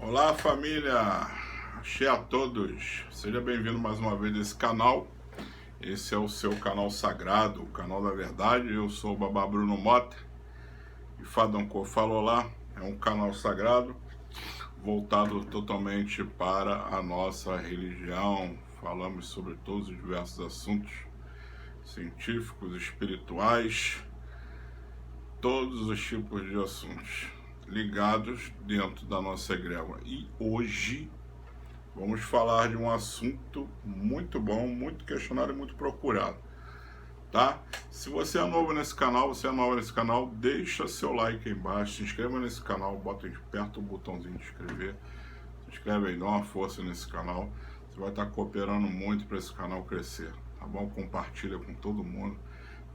Olá, família, axé a todos, seja bem-vindo mais uma vez nesse canal. Esse é o seu canal sagrado, o canal da verdade. Eu sou o Babá Bruno Mota e Fadão Cor falou lá. É um canal sagrado voltado totalmente para a nossa religião. Falamos sobre todos os diversos assuntos científicos, espirituais, todos os tipos de assuntos ligados dentro da nossa egrégora. E hoje vamos falar de um assunto muito bom, muito questionado e muito procurado, tá? Se você é novo nesse canal, deixa seu like aí embaixo, se inscreva nesse canal, bota perto o botãozinho de inscrever, se inscreve aí, dá uma força nesse canal, você vai estar cooperando muito para esse canal crescer, tá bom? Compartilha com todo mundo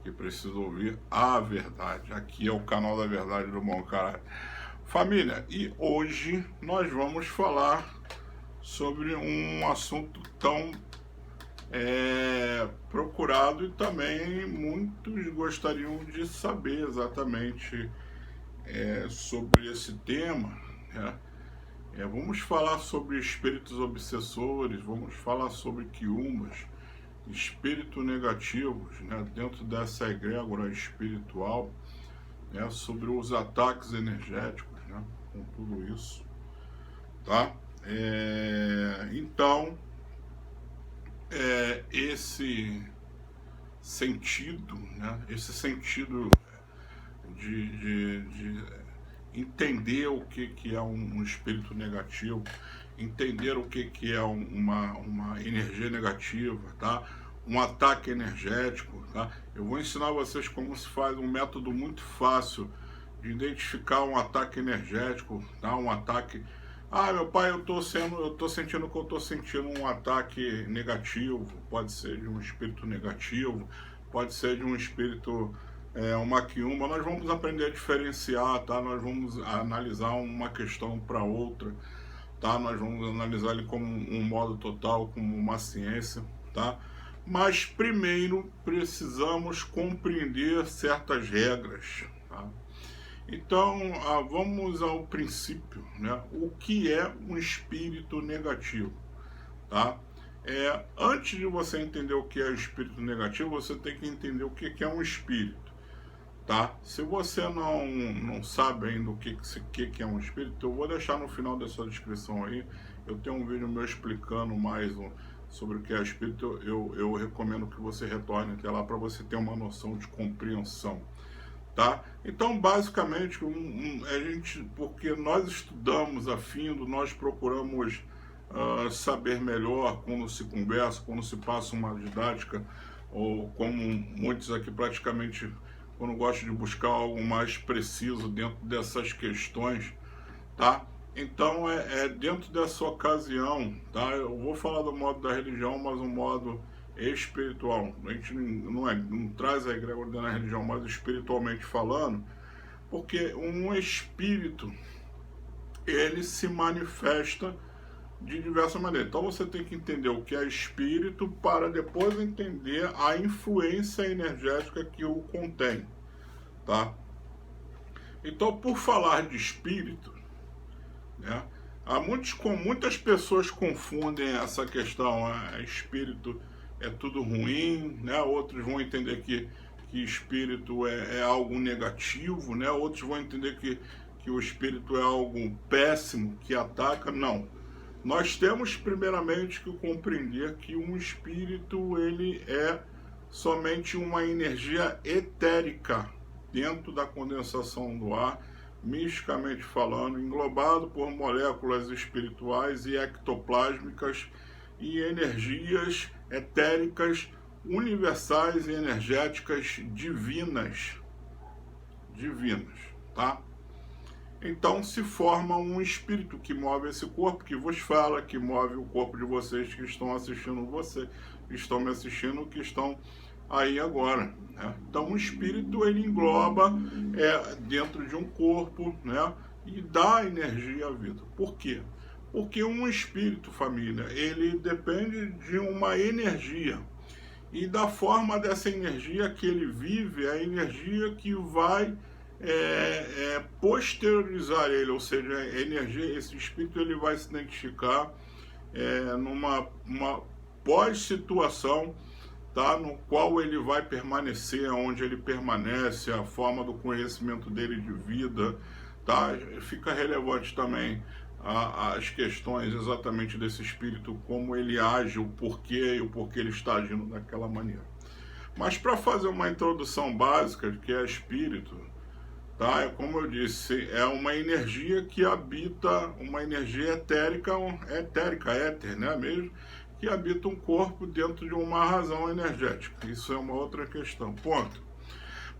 que precisa ouvir a verdade. Aqui é o canal da verdade do bom caralho. Família, e hoje nós vamos falar sobre um assunto tão procurado e também muitos gostariam de saber exatamente sobre esse tema, né? Vamos falar sobre espíritos obsessores, vamos falar sobre quiumbas, espíritos negativos, né, dentro dessa egrégora espiritual, né, sobre os ataques energéticos, né, com tudo isso, tá? Então, esse sentido, né, esse sentido de entender o que é um espírito negativo, entender o que é uma energia negativa, tá? Um ataque energético, tá? Eu vou ensinar vocês como se faz um método muito fácil de identificar um ataque energético, tá? Um ataque. Ah, meu pai, eu tô sentindo que eu tô sentindo um ataque negativo. Pode ser de um espírito negativo, pode ser de um espírito, uma quiumba. Nós vamos aprender a diferenciar, tá? Nós vamos analisar uma questão para outra, tá? Nós vamos analisar ele como um modo total, como uma ciência, tá? Mas primeiro precisamos compreender certas regras, tá? Então, vamos ao princípio, né? O que é um espírito negativo, tá? Antes de você entender o que é espírito negativo, você tem que entender o que é um espírito, tá? Se você não sabe ainda o que é um espírito, eu vou deixar no final dessa descrição aí. Eu tenho um vídeo meu explicando mais sobre o que é espírito. Eu recomendo que você retorne até lá para você ter uma noção de compreensão, tá? Então, basicamente, porque nós estudamos a fundo, nós procuramos saber melhor quando se conversa, quando se passa uma didática, ou como muitos aqui praticamente, quando gostam de buscar algo mais preciso dentro dessas questões, tá? Então, dentro dessa ocasião, tá? Eu vou falar do modo da religião, mas um modo espiritual. A gente não traz a egrégora da religião, mas espiritualmente falando, porque um espírito, ele se manifesta de diversas maneiras. Então você tem que entender o que é espírito para depois entender a influência energética que o contém, tá? Então, por falar de espírito, né, muitas pessoas confundem essa questão, espírito é tudo ruim, né? Outros vão entender que espírito é algo negativo, né? Outros vão entender que o espírito é algo péssimo, que ataca. Não. Nós temos primeiramente que compreender que um espírito, ele é somente uma energia etérica dentro da condensação do ar, misticamente falando, englobado por moléculas espirituais e ectoplásmicas e energias etéricas universais e energéticas divinas, tá? Então se forma um espírito que move esse corpo, que vos fala, que move o corpo de vocês que estão assistindo que estão me assistindo, que estão aí agora, né? Então o espírito, ele engloba dentro de um corpo, né? E dá energia à vida. Por quê? Porque um espírito, família, ele depende de uma energia. E da forma dessa energia que ele vive, a energia que vai posteriorizar ele, ou seja, a energia, esse espírito ele vai se identificar numa pós-situação, tá? No qual ele vai permanecer, onde ele permanece, a forma do conhecimento dele de vida, tá? Fica relevante também as questões exatamente desse espírito, como ele age, o porquê ele está agindo daquela maneira. Mas para fazer uma introdução básica de que é espírito, tá? Como eu disse, é uma energia que habita, uma energia etérica, éter, né, mesmo, que habita um corpo dentro de uma razão energética. Isso é uma outra questão, ponto.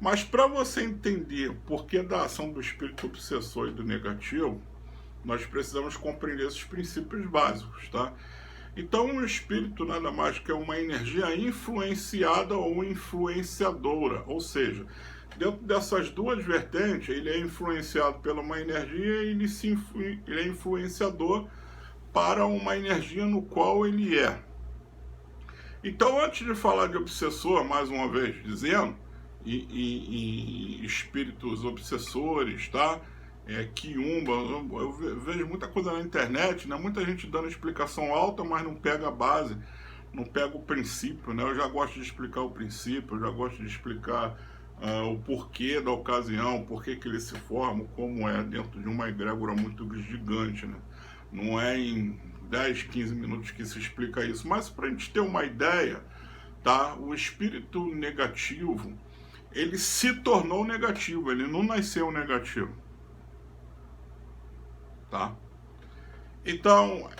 Mas para você entender o porquê da ação do espírito obsessor e do negativo, nós precisamos compreender esses princípios básicos, tá? Então, o espírito nada mais que é uma energia influenciada ou influenciadora, ou seja, dentro dessas duas vertentes, ele é influenciado pela uma energia e ele é influenciador para uma energia no qual ele é. Então, antes de falar de obsessor, mais uma vez dizendo, e espíritos obsessores, tá? Quiumba, eu vejo muita coisa na internet, né? Muita gente dando explicação alta, mas não pega a base, não pega o princípio, né? Eu já gosto de explicar o princípio, eu já gosto de explicar o porquê da ocasião, porquê que ele se forma, como é dentro de uma egrégora muito gigante, né? Não é em 10, 15 minutos que se explica isso, mas para a gente ter uma ideia, tá? O espírito negativo, ele se tornou negativo, ele não nasceu negativo. Tá? Então,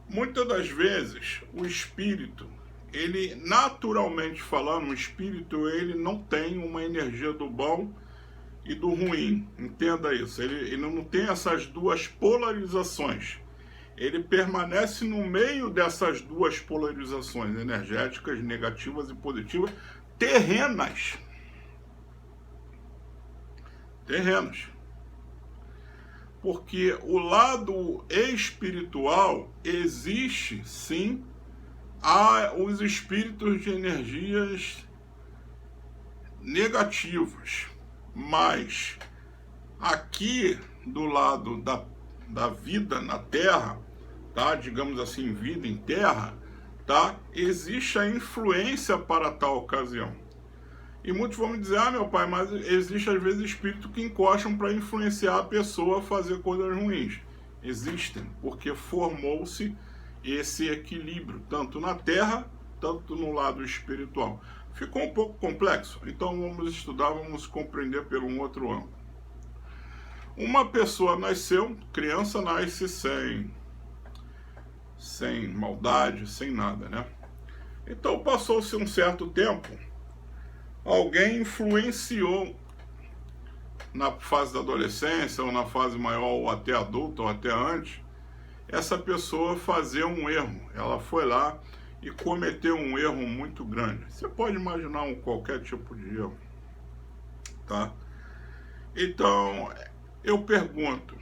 muitas das vezes, o espírito, ele naturalmente falando, o espírito ele não tem uma energia do bom e do ruim, entenda isso, ele não tem essas duas polarizações, ele permanece no meio dessas duas polarizações energéticas, negativas e positivas, terrenas. Porque o lado espiritual existe, sim, os espíritos de energias negativas, mas aqui do lado da vida na Terra, tá? Digamos assim, vida em Terra, tá? Existe a influência para tal ocasião. E muitos vão me dizer, meu pai, mas existe às vezes espíritos que encostam para influenciar a pessoa a fazer coisas ruins. Existem, porque formou-se esse equilíbrio, tanto na Terra, tanto no lado espiritual. Ficou um pouco complexo? Então vamos estudar, vamos compreender por um outro ângulo. Uma pessoa nasceu, criança nasce sem maldade, sem nada, né? Então passou-se um certo tempo, alguém influenciou na fase da adolescência, ou na fase maior, ou até adulta, ou até antes, essa pessoa fazer um erro. Ela foi lá e cometeu um erro muito grande. Você pode imaginar qualquer tipo de erro, tá? Então, eu pergunto,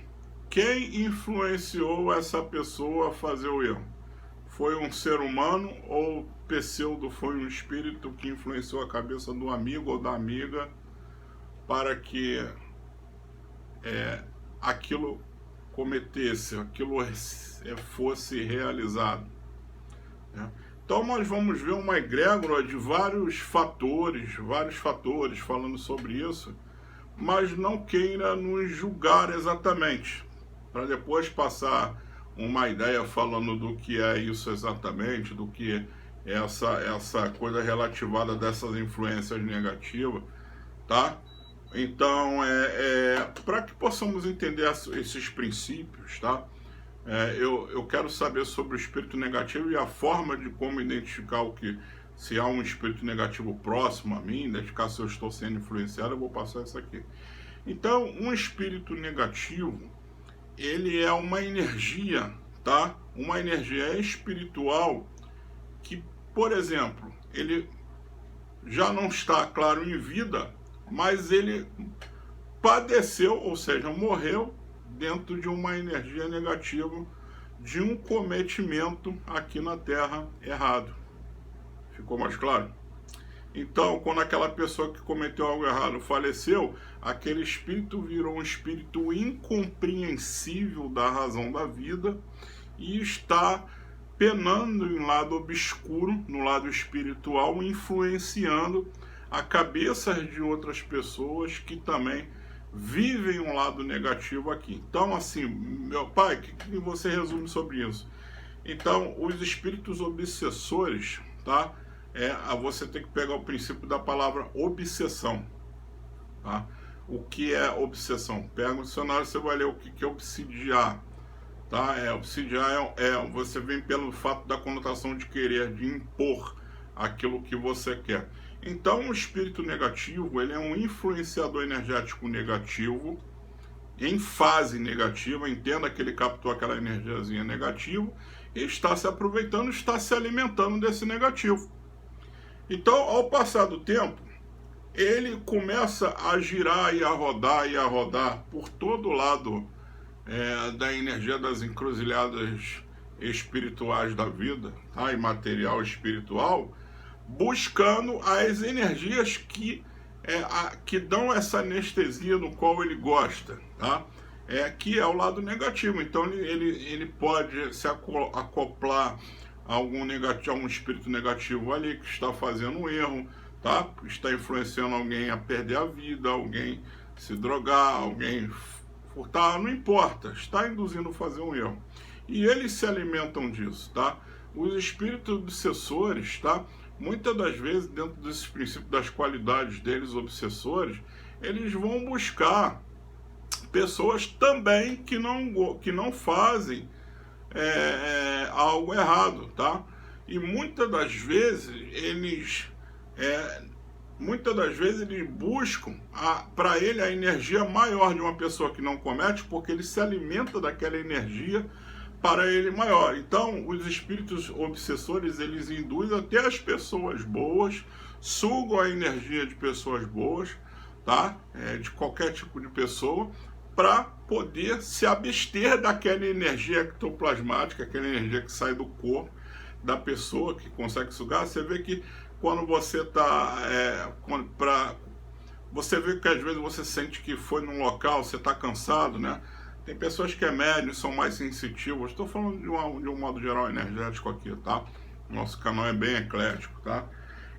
quem influenciou essa pessoa a fazer o erro? Foi um ser humano ou pseudo foi um espírito que influenciou a cabeça do amigo ou da amiga para que aquilo cometesse, aquilo fosse realizado, né? Então nós vamos ver uma egrégora de vários fatores falando sobre isso, mas não queira nos julgar exatamente, para depois passar uma ideia falando do que é isso exatamente, do que é essa coisa relativada dessas influências negativas, tá? Então, para que possamos entender esses princípios, tá? Eu quero saber sobre o espírito negativo e a forma de como identificar se há um espírito negativo próximo a mim, identificar se eu estou sendo influenciado, eu vou passar isso aqui. Então, um espírito negativo, ele é uma energia, tá? Uma energia espiritual que, por exemplo, ele já não está, claro, em vida, mas ele padeceu, ou seja, morreu dentro de uma energia negativa, de um cometimento aqui na Terra errado. Ficou mais claro? Então, quando aquela pessoa que cometeu algo errado faleceu, aquele espírito virou um espírito incompreensível da razão da vida e está penando em lado obscuro, no lado espiritual, influenciando a cabeça de outras pessoas que também vivem um lado negativo aqui. Então, assim, meu pai, o que você resume sobre isso? Então, os espíritos obsessores, tá? Você tem que pegar o princípio da palavra obsessão, tá? O que é obsessão? Pega o dicionário, você vai ler o que é obsidiar, tá? Obsidiar você vem pelo fato da conotação de querer, de impor aquilo que você quer. Então, o espírito negativo, ele é um influenciador energético negativo, em fase negativa, entenda que ele captou aquela energiazinha negativa e está se aproveitando, está se alimentando desse negativo. Então, ao passar do tempo, ele começa a girar e a rodar por todo lado da energia das encruzilhadas espirituais da vida, tá? E material espiritual, buscando as energias que dão essa anestesia no qual ele gosta, tá? Que é o lado negativo. Então ele pode se acoplar a algum espírito negativo ali que está fazendo um erro, tá? Está influenciando alguém a perder a vida, alguém se drogar, alguém furtar, não importa, está induzindo a fazer um erro. E eles se alimentam disso, tá? Os espíritos obsessores, tá? Muitas das vezes, dentro desses princípios das qualidades deles, obsessores, eles vão buscar pessoas também que não fazem algo errado, tá? E muitas das vezes eles buscam para ele a energia maior de uma pessoa que não comete, porque ele se alimenta daquela energia para ele maior. Então, os espíritos obsessores, eles induzem até as pessoas boas, sugam a energia de pessoas boas, tá? De qualquer tipo de pessoa, para poder se abster daquela energia ectoplasmática, aquela energia que sai do corpo da pessoa, que consegue sugar. Você vê que quando você está você vê que às vezes você sente que foi num local, você está cansado, né? Tem pessoas que médium, são mais sensitivas. Estou falando de um modo geral energético aqui, tá? Nosso canal é bem eclético, tá?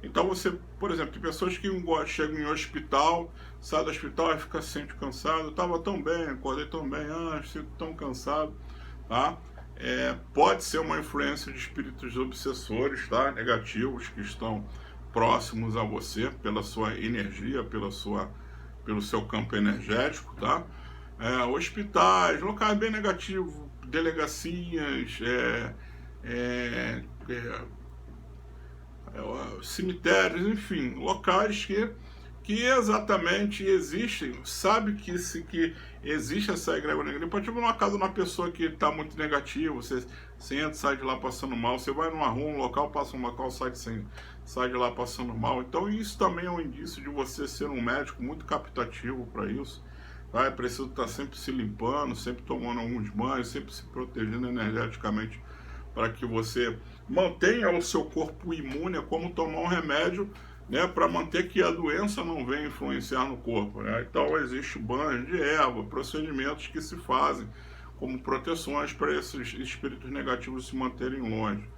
Então você, por exemplo, tem pessoas que chegam em hospital, sai do hospital e se sente cansado. Estava tão bem, acordei tão bem, sinto tão cansado, tá? Pode ser uma influência de espíritos obsessores, tá? Negativos, que estão próximos a você, pela sua energia, pelo seu campo energético, tá? Hospitais, locais bem negativos, delegacias, cemitérios, enfim, locais que exatamente existem. Sabe que existe essa egrégora negativa. Pode ir numa casa de uma pessoa que está muito negativa, você entra, sai de lá passando mal. Você vai numa rua, um local, passa um local, sai de lá passando mal. Então isso também é um indício de você ser um médico muito captativo para isso. Tá? É preciso estar sempre se limpando, sempre tomando alguns banhos, sempre se protegendo energeticamente para que você mantenha o seu corpo imune. É como tomar um remédio, né, para manter que a doença não venha influenciar no corpo, né? Então existe banho de erva, procedimentos que se fazem como proteções para esses espíritos negativos se manterem longe,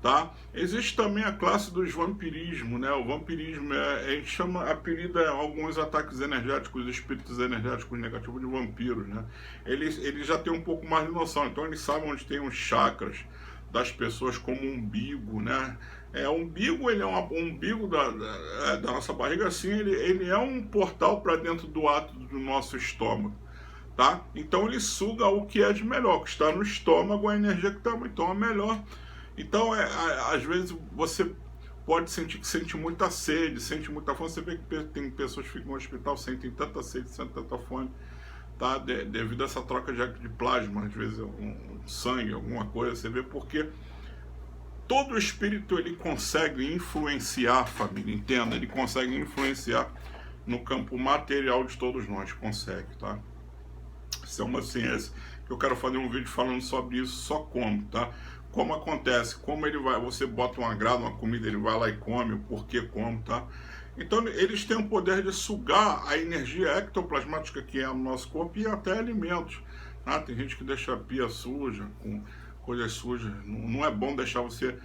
tá? Existe também a classe dos vampirismo, né? O vampirismo a gente apelida alguns ataques energéticos, espíritos energéticos negativos de vampiros, né? Eles já têm um pouco mais de noção, então eles sabem onde tem os chakras das pessoas, como o umbigo, né? O umbigo, ele é um umbigo da nossa barriga, assim, ele é um portal para dentro do ato do nosso estômago, tá? Então ele suga o que é de melhor, o que está no estômago, a energia que está, então é melhor. Então, às vezes, você pode sentir que sente muita sede, sente muita fome. Você vê que tem pessoas que ficam no hospital, sentem tanta sede, sentem tanta fome, tá? Devido a essa troca de plasma, às vezes um sangue, alguma coisa. Você vê porque todo espírito, ele consegue influenciar a família, entenda? Ele consegue influenciar no campo material de todos nós, consegue, tá? Isso é uma ciência que eu quero fazer um vídeo falando sobre isso, só como, tá? como acontece, como ele vai, você bota um agrado, uma comida, ele vai lá e come, o porquê como, tá? Então eles têm o poder de sugar a energia ectoplasmática que é no nosso corpo e até alimentos. Tá? Tem gente que deixa a pia suja, com coisas sujas. Não é bom deixar você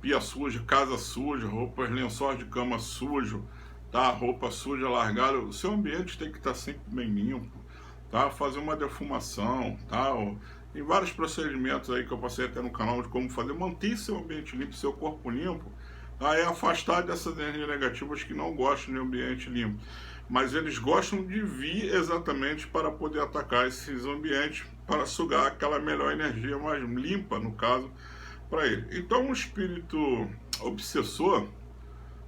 pia suja, casa suja, roupas, lençóis de cama sujo, tá? Roupa suja largada. O seu ambiente tem que estar sempre bem limpo, tá? Fazer uma defumação, tá? Tem vários procedimentos aí que eu passei até no canal de como fazer. Manter seu ambiente limpo, seu corpo limpo, tá? É afastar dessas energias negativas que não gostam de ambiente limpo. Mas eles gostam de vir exatamente para poder atacar esses ambientes, para sugar aquela melhor energia mais limpa, no caso, para ele. Então, o espírito obsessor,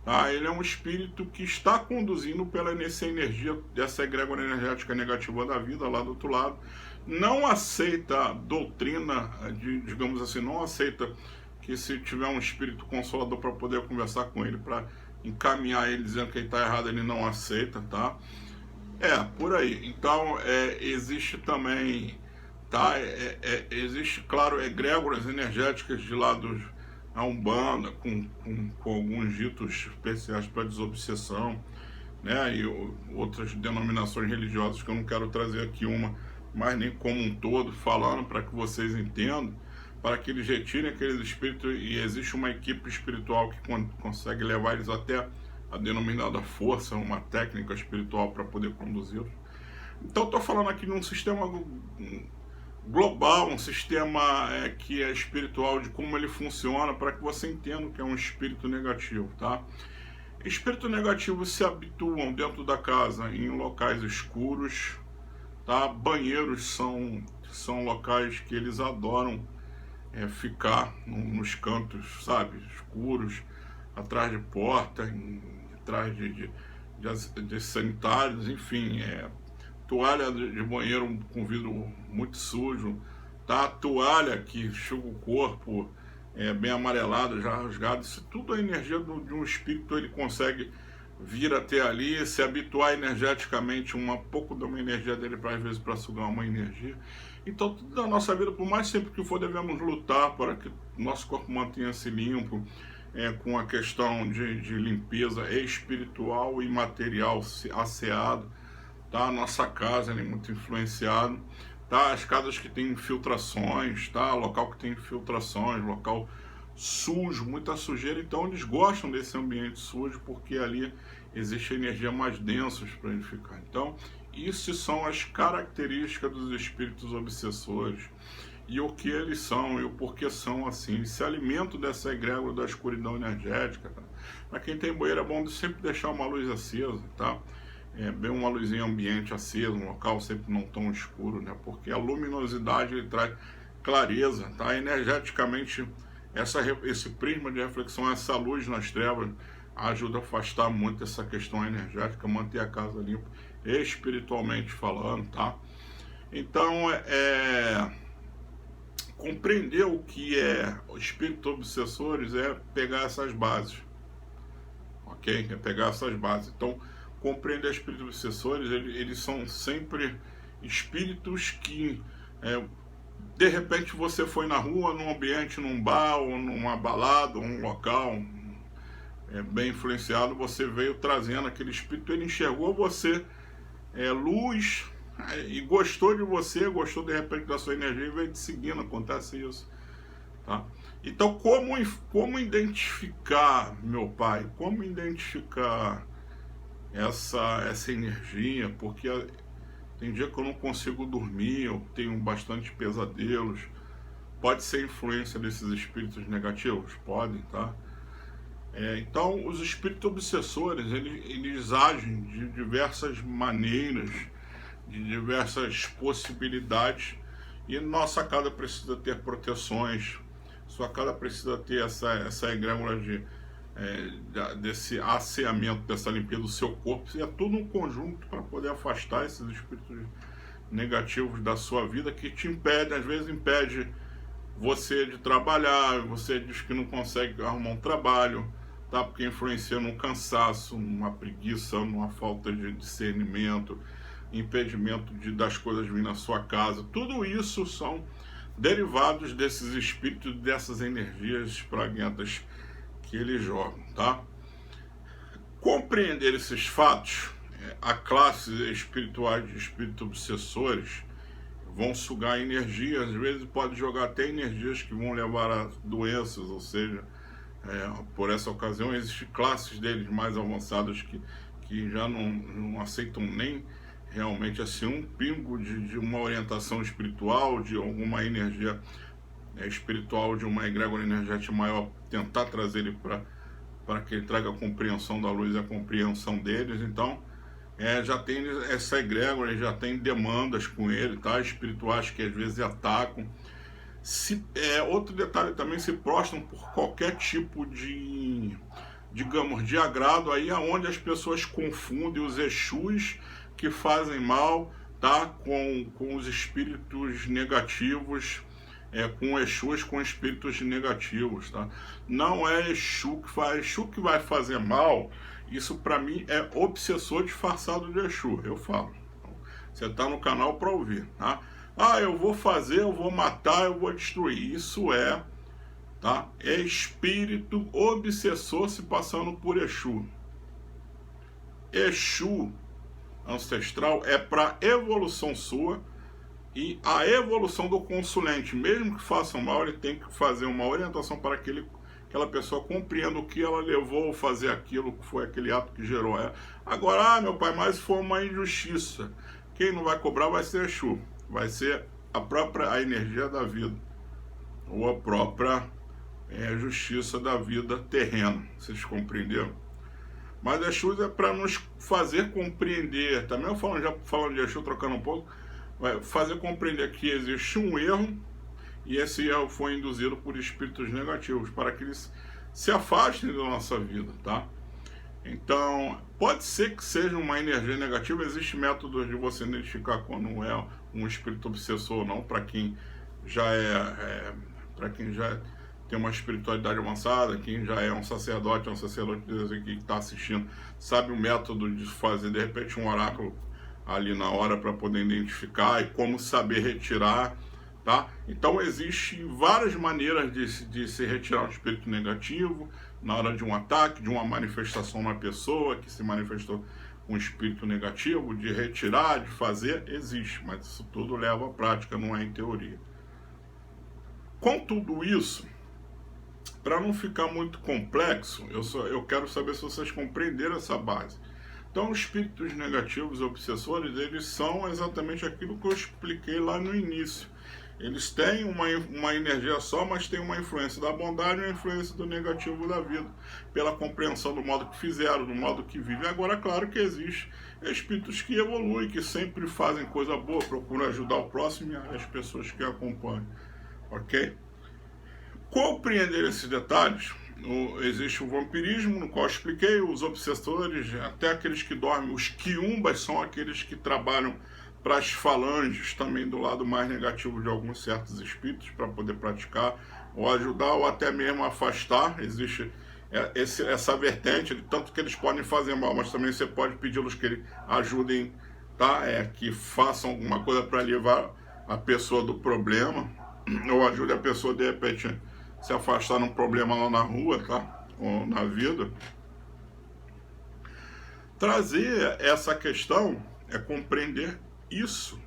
tá? Ele é um espírito que está conduzindo pela nessa energia, dessa egrégora energética negativa da vida lá do outro lado, não aceita doutrina, digamos assim, não aceita que se tiver um espírito consolador para poder conversar com ele, para encaminhar ele dizendo que ele está errado, ele não aceita, tá? Por aí. Então, existe também, tá? Existe, claro, egrégoras energéticas de lá a Umbanda, com alguns ritos especiais para desobsessão, né? E outras denominações religiosas que eu não quero trazer aqui mas nem como um todo, falando para que vocês entendam, para que eles retirem aqueles espíritos, e existe uma equipe espiritual que consegue levar eles até a denominada força, uma técnica espiritual para poder conduzi-los. Então, estou falando aqui de um sistema global, um sistema que é espiritual, de como ele funciona, para que você entenda o que é um espírito negativo, tá? Espíritos negativos se habituam dentro da casa em locais escuros, tá? Banheiros são locais que eles adoram ficar nos cantos, sabe, escuros, atrás de porta, atrás de sanitários, enfim, toalha de banheiro com vidro muito sujo, tá? Toalha que enxuga o corpo, bem amarelado, já rasgado, isso tudo é energia de um espírito, ele consegue vir até ali, se habituar energeticamente, pouco de uma energia dele, às vezes, para sugar uma energia. Então, tudo da nossa vida, por mais tempo que for, devemos lutar para que nosso corpo mantenha-se limpo, com a questão de limpeza espiritual e material asseado, tá? A nossa casa é muito influenciado, tá? As casas que têm infiltrações, tá? Local que tem infiltrações, local sujo, muita sujeira, então eles gostam desse ambiente sujo, porque ali existe energia mais densa para ele ficar. Então, isso são as características dos espíritos obsessores, e o que eles são, e o porquê são assim. Eles se alimentam dessa egrégora da escuridão energética, tá? Para quem tem banheiro, é bom sempre deixar uma luz acesa, tá? Bem uma luzinha ambiente acesa, um local sempre não tão escuro, né? Porque a luminosidade ele traz clareza, tá? Energeticamente, esse prisma de reflexão, essa luz nas trevas, ajuda a afastar muito essa questão energética, manter a casa limpa, espiritualmente falando, tá? Então, compreender o que é o espírito obsessores é pegar essas bases, ok? É pegar essas bases. Então, compreender espíritos obsessores, eles são sempre espíritos que de repente você foi na rua, num ambiente, num bar, ou numa balada, ou um local bem influenciado, você veio trazendo aquele espírito, ele enxergou você, luz, e gostou de você, gostou de repente da sua energia e veio te seguindo, acontece isso, tá? Então, como identificar, meu pai, como identificar essa energia? Porque tem dia que eu não consigo dormir, eu tenho bastante pesadelos. Pode ser influência desses espíritos negativos? Podem, tá? Então, os espíritos obsessores, eles agem de diversas maneiras, de diversas possibilidades, e nossa casa precisa ter proteções, sua casa precisa ter essa egrégora desse asseamento, dessa limpeza do seu corpo, e é tudo um conjunto para poder afastar esses espíritos negativos da sua vida, que te impede, às vezes impede você de trabalhar, você diz que não consegue arrumar um trabalho, tá? Porque influencia num cansaço, numa preguiça, numa falta de discernimento, impedimento das coisas virem na sua casa. Tudo isso são derivados desses espíritos, dessas energias espraguentas que eles jogam, tá? Compreender esses fatos, a classe espirituais de espíritos obsessores vão sugar energia, às vezes pode jogar até energias que vão levar a doenças, ou seja, por essa ocasião existem classes deles mais avançadas que já não aceitam nem realmente assim um pingo de uma orientação espiritual, de alguma energia espiritual, de uma egrégora energética maior, tentar trazer ele para que ele traga a compreensão da luz e a compreensão deles. Então já tem essa egrégora, já tem demandas com ele, tá? Espirituais que às vezes atacam. Outro detalhe também, se prostram por qualquer tipo de, digamos, de agrado, aí aonde as pessoas confundem os Exus que fazem mal, tá? Com os espíritos negativos, com Exus com espíritos negativos, tá? Não é Exu que vai fazer mal. Isso para mim é obsessor disfarçado de Exu, eu falo. Você tá no canal para ouvir, tá? Eu vou fazer, eu vou matar, eu vou destruir. Isso tá? É espírito obsessor se passando por Exu. Exu ancestral é para evolução sua e a evolução do consulente. Mesmo que façam mal, ele tem que fazer uma orientação para que aquela pessoa compreenda o que ela levou a fazer aquilo, que foi aquele ato que gerou ela. Agora, meu pai, mas foi uma injustiça. Quem não vai cobrar vai ser Exu. Vai ser a energia da vida, ou a própria justiça da vida terrena. Vocês compreenderam? Mas Exu é para nos fazer compreender. Também eu falando de Exu, trocando um pouco, fazer compreender que existe um erro, e esse erro foi induzido por espíritos negativos, para que eles se afastem da nossa vida, tá? Então, pode ser que seja uma energia negativa, existem métodos de você identificar quando é um espírito obsessor ou não, para quem já para quem já tem uma espiritualidade avançada, quem já é um sacerdote que está assistindo, sabe o método de fazer, de repente, um oráculo ali na hora para poder identificar e como saber retirar, tá? Então, existem várias maneiras de se retirar um espírito negativo na hora de um ataque, de uma manifestação na pessoa que se manifestou com um espírito negativo, de retirar, de fazer, existe, mas isso tudo leva à prática, não é em teoria. Com tudo isso, para não ficar muito complexo, eu quero saber se vocês compreenderam essa base. Então, os espíritos negativos obsessores, eles são exatamente aquilo que eu expliquei lá no início. Eles têm uma energia só, mas tem uma influência da bondade e uma influência do negativo da vida, pela compreensão do modo que fizeram, do modo que vivem. Agora, claro que existe espíritos que evoluem, que sempre fazem coisa boa, procuram ajudar o próximo e as pessoas que acompanham, ok? Compreender esses detalhes, existe o vampirismo, no qual eu expliquei, os obsessores, até aqueles que dormem, os quiumbas são aqueles que trabalham para as falanges, também do lado mais negativo de alguns certos espíritos, para poder praticar, ou ajudar, ou até mesmo afastar. Existe essa vertente, tanto que eles podem fazer mal, mas também você pode pedi-los que eles ajudem, tá? Que façam alguma coisa para levar a pessoa do problema, ou ajude a pessoa, de repente, se afastar de um problema lá na rua, tá? Ou na vida. Trazer essa questão é compreender isso,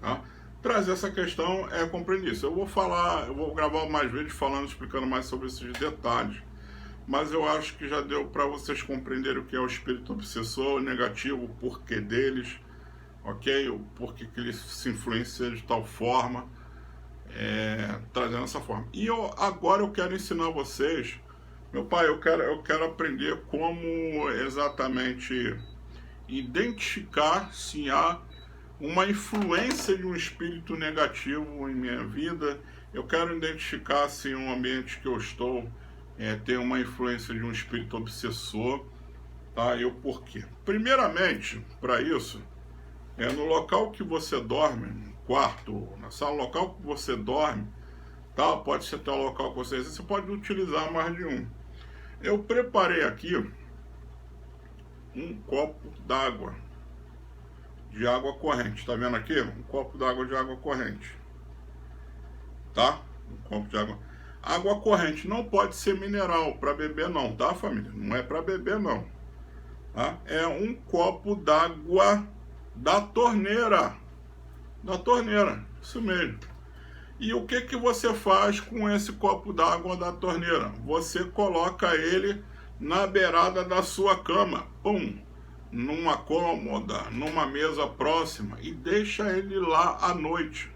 tá? Trazer essa questão é compreender isso. Eu vou gravar mais vídeos falando, explicando mais sobre esses detalhes, mas eu acho que já deu para vocês compreenderem o que é o espírito obsessor, o negativo, o porquê deles, ok? O porquê que eles se influenciam de tal forma, trazendo essa forma. E agora eu quero ensinar vocês, meu pai, eu quero aprender como exatamente identificar se há uma influência de um espírito negativo em minha vida. Eu quero identificar se um ambiente que eu estou tem uma influência de um espírito obsessor, tá? E o porquê. Primeiramente, para isso, no local que você dorme, no quarto, na sala, local que você dorme, tá? Pode ser até o local que você pode utilizar mais de um. Eu preparei aqui um copo d'água, de água corrente, tá vendo aqui? Um copo d'água de água corrente. tá? Um copo de água. Água corrente não pode ser mineral para beber não, tá, família? Não é para beber não. Tá? É um copo d'água da torneira. Da torneira, isso mesmo. E o que que você faz com esse copo d'água da torneira? Você coloca ele na beirada da sua cama, pum, numa cômoda, numa mesa próxima e deixa ele lá à noite.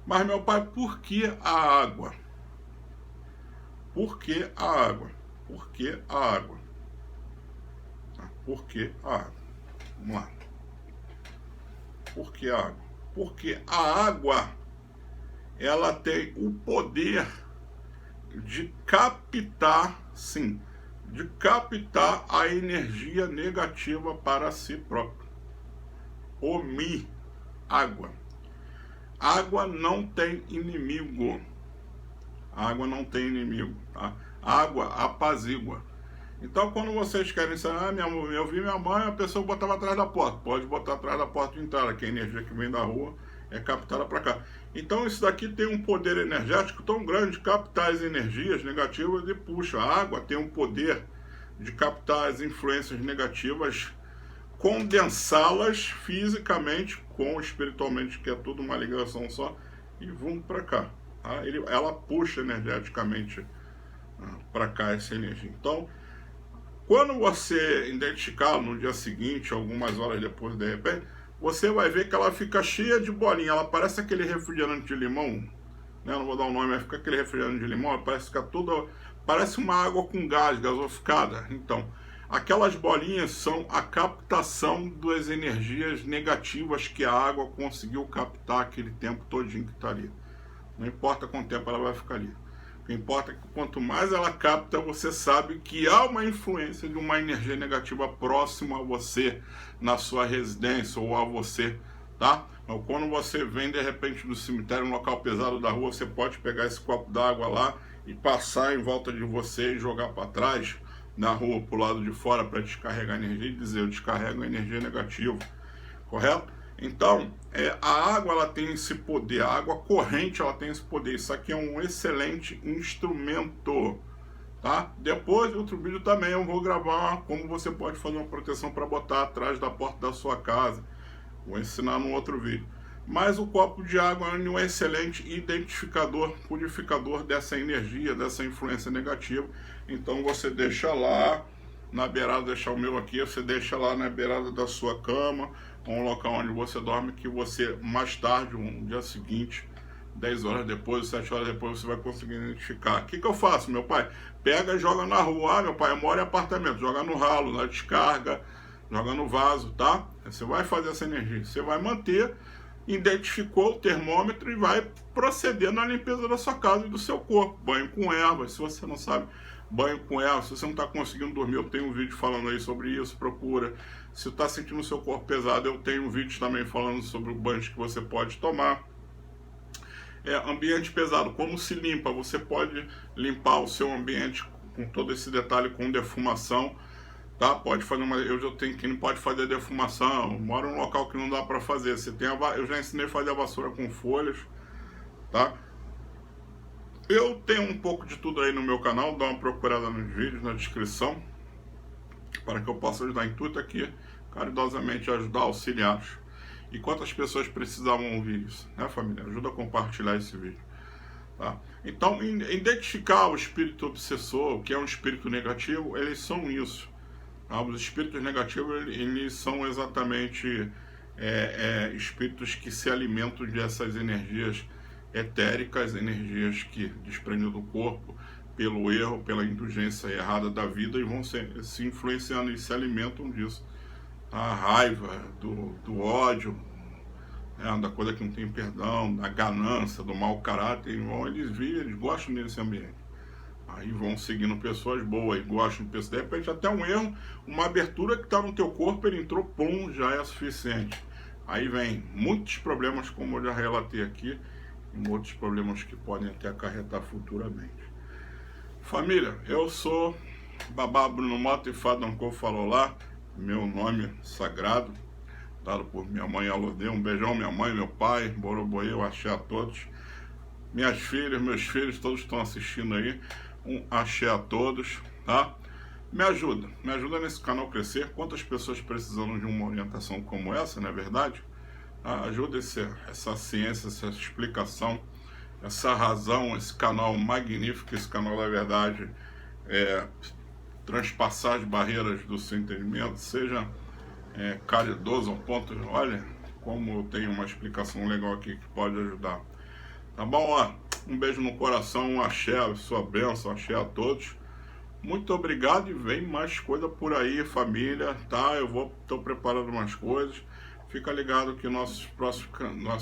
Mas meu pai, por que a água? Por que a água? Por que a água? Por que a água? Vamos lá. Por que a água? Porque a água, ela tem o poder de captar, sim, de captar a energia negativa para si próprio. Omir água. Água não tem inimigo. Água não tem inimigo, tá? Água apazigua. Então, quando vocês querem ensinar, eu vi minha mãe, a pessoa botava atrás da porta. Pode botar atrás da porta de entrada, que a energia que vem da rua é captada para cá. Então, isso daqui tem um poder energético tão grande de captar as energias negativas e puxa. A água tem um poder de captar as influências negativas, condensá-las fisicamente com espiritualmente, que é tudo uma ligação só, e vão para cá. Tá? Ela puxa energeticamente para cá essa energia. Então, quando você identificar no dia seguinte, algumas horas depois, de repente, você vai ver que ela fica cheia de bolinha. Ela parece aquele refrigerante de limão, né? Não vou dar o nome, mas fica aquele refrigerante de limão. Ela parece ficar toda, parece uma água com gás, gasosificada. Então, aquelas bolinhas são a captação das energias negativas que a água conseguiu captar aquele tempo todinho que está ali. Não importa quanto tempo ela vai ficar ali. O que importa é que quanto mais ela capta, você sabe que há uma influência de uma energia negativa próxima a você, na sua residência ou a você, tá? Então, quando você vem de repente do cemitério, um local pesado da rua, você pode pegar esse copo d'água lá e passar em volta de você e jogar para trás, na rua, para o lado de fora, para descarregar energia e dizer, eu descarrego a energia negativa, correto? Então, a água ela tem esse poder, a água corrente ela tem esse poder, isso aqui é um excelente instrumento, tá? Depois, outro vídeo também eu vou gravar como você pode fazer uma proteção para botar atrás da porta da sua casa, vou ensinar no outro vídeo. Mas o copo de água é um excelente identificador, purificador dessa energia, dessa influência negativa, então você deixa lá na beirada, deixar o meu aqui, você deixa lá na beirada da sua cama, um local onde você dorme, que você mais tarde, um dia seguinte, 10 horas depois, 7 horas depois, você vai conseguir identificar. O que eu faço, meu pai? Pega e joga na rua. Ah, meu pai, eu moro em apartamento. Joga no ralo, na descarga, joga no vaso, tá? Você vai fazer essa energia. Você vai manter, identificou o termômetro e vai proceder na limpeza da sua casa e do seu corpo. Banho com ervas, se você não sabe, banho com ervas. Se você não está conseguindo dormir, eu tenho um vídeo falando aí sobre isso, procura. Se está sentindo o seu corpo pesado, eu tenho um vídeo também falando sobre o banho que você pode tomar. Ambiente pesado, como se limpa? Você pode limpar o seu ambiente com todo esse detalhe, com defumação, tá? Pode fazer eu já tenho quem não pode fazer defumação, mora em um local que não dá para fazer. Eu já ensinei a fazer a vassoura com folhas, tá? Eu tenho um pouco de tudo aí no meu canal, dá uma procurada nos vídeos, na descrição, para que eu possa ajudar em tudo aqui, caridosamente ajudar, auxiliá-los. E quantas pessoas precisavam ouvir isso, né, família? Ajuda a compartilhar esse vídeo, tá? Então, identificar o espírito obsessor, o que é um espírito negativo, eles são isso, tá? Os espíritos negativos, eles são exatamente espíritos que se alimentam dessas energias etéricas, energias que desprendem do corpo pelo erro, pela indulgência errada da vida, e vão se influenciando e se alimentam disso. A raiva, do ódio, da coisa que não tem perdão, da ganância, do mau caráter, eles gostam desse ambiente. Aí vão seguindo pessoas boas, gostam de pessoas, de repente até um erro, uma abertura que está no teu corpo, ele entrou, pum, já é suficiente. Aí vem muitos problemas, como eu já relatei aqui, e outros problemas que podem até acarretar futuramente. Família, eu sou Babá Bruno Mota e Fadancô falou lá, meu nome sagrado, dado por minha mãe Alodê. Um beijão, minha mãe, meu pai, Boroboê, eu axé a todos. minhas filhas, meus filhos, todos estão assistindo aí. Um axé a todos, tá? Me ajuda nesse canal crescer. Quantas pessoas precisando de uma orientação como essa, não é verdade? Tá? Ajuda essa ciência, essa explicação, essa razão, esse canal magnífico, esse canal da verdade, transpassar as barreiras do seu entendimento, seja caridoso ao ponto de, olha, como eu tenho uma explicação legal aqui que pode ajudar. Tá bom? Ó, um beijo no coração, um axé, sua bênção, axé a todos. Muito obrigado e vem mais coisa por aí, família, tá? Tô preparando umas coisas. Fica ligado que nossos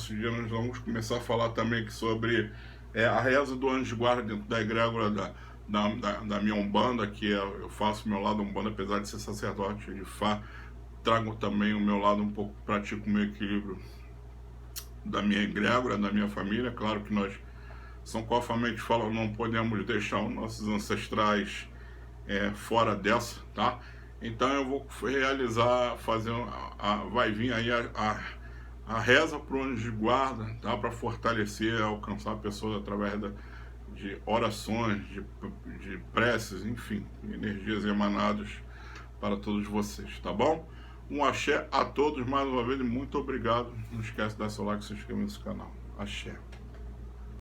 dias nós vamos começar a falar também aqui sobre a reza do anjo de guarda dentro da egrégora da minha Umbanda, que eu faço o meu lado Umbanda, apesar de ser sacerdote de Fá, trago também o meu lado um pouco, pratico o meu equilíbrio da minha egrégora, da minha família. Claro que nós, São Cofamente fala, não podemos deixar os nossos ancestrais fora dessa, tá? Então eu vou realizar, vai vir aí a reza para o anjo de guarda, tá? Para fortalecer, alcançar pessoas através de orações, de preces, enfim, energias emanadas para todos vocês, tá bom? Um axé a todos mais uma vez e muito obrigado. Não esquece de dar seu like e se inscrever nesse canal. Axé.